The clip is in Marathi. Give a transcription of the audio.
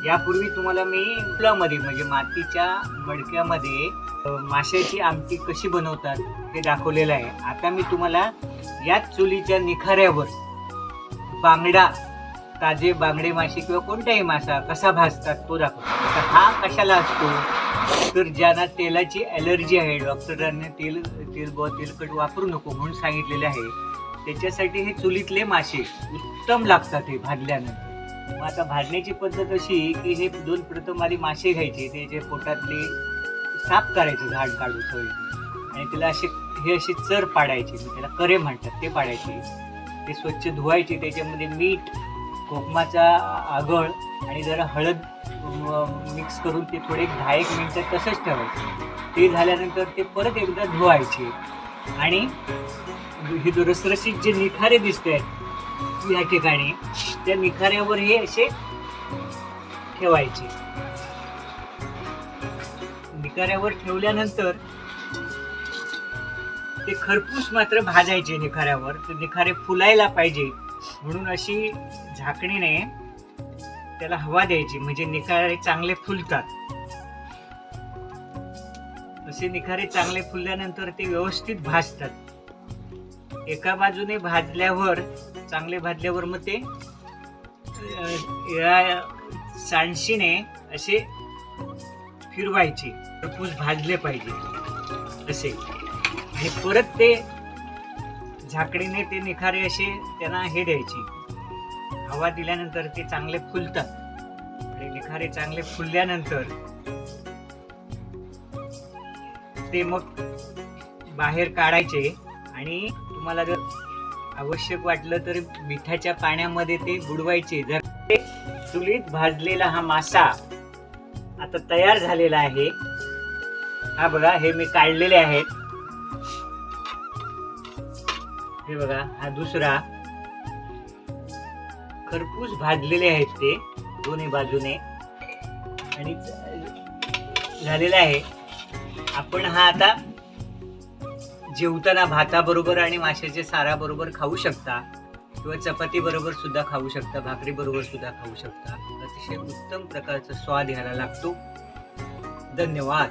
यापूर्वी तुम्हाला मी फुलामध्ये म्हणजे मातीच्या मडक्यामध्ये माशाची आमटी कशी बनवतात हे दाखवलेलं आहे. आता मी तुम्हाला याच चुलीच्या निखाऱ्यावर बांगडा, ताजे बांगडे मासे किंवा कोणताही मासा कसा भाजतात तो दाखवतो. आता हा कशाला असतो तर ज्यांना तेलाची ॲलर्जी आहे, डॉक्टरांनी तेलकट वापरू नको म्हणून सांगितलेले आहे, त्याच्यासाठी हे चुलीतले मासे उत्तम लागतात हे भाजल्यानंतर. मग आता भाजण्याची पद्धत अशी की हे दोन प्रथम आधी मासे घ्यायचे, त्याचे पोटातले साफ करायचे घाण काढून सगळे, आणि त्याला असे चर पाडायचे, त्याला करे म्हणतात, ते पाडायचे, ते स्वच्छ धुवायचे, त्याच्यामध्ये मीठ, कोकमाचा आगळ आणि जरा हळद मिक्स करून ते थोडे 10-1 मिनिटं तसंच ठेवायचे. ते झाल्यानंतर ते परत एकदा धुवायचे आणि हे रसरशीत जे निखारे दिसत आहेत या ठिकाणी, त्या निखाऱ्यावर हे असे ठेवायचे. निखाऱ्यावर ठेवल्यानंतर ते खरपूस मात्र भाजायचे निखाऱ्यावर. ते निखारे फुलायला पाहिजे म्हणून अशी झाकणीने त्याला हवा द्यायची, म्हणजे निखारे चांगले फुलतात. असे निखारे चांगले फुलल्यानंतर ते व्यवस्थित भाजतात. एका बाजूने चांगले भाजल्यावर मग ते सांडशीने असे फिरवायचे, खरपूस भाजले पाहिजे असे, आणि परत ते झाकणीने ते निखारे असे त्यांना हे द्यायची, हवा दिल्यानंतर ते चांगले फुलतात. आणि निखारे चांगले फुलल्यानंतर ते मग बाहेर काढायचे, आणि तुम्हाला जर आवश्यक वाटलं तर मिठाच्या पाण्यामध्ये ते बुडवायचे. जर ते चुलीत भाजलेला हा मासा आता तयार झालेला आहे. हा बघा, हे मी काढलेले आहेत. हे बघा, हा दुसरा खरपूस भाजलेले आहेत ते दोन्ही बाजूने आणि झालेला आहे. आपण हा आता जेवताना भाताबरोबर आणि माशाच्या साराबरोबर खाऊ शकता, किंवा चपाती बरोबर सुद्धा खाऊ शकता, भाकरी बरोबर सुद्धा खाऊ शकता. अतिशय उत्तम प्रकारचा स्वाद याला लागतो. धन्यवाद.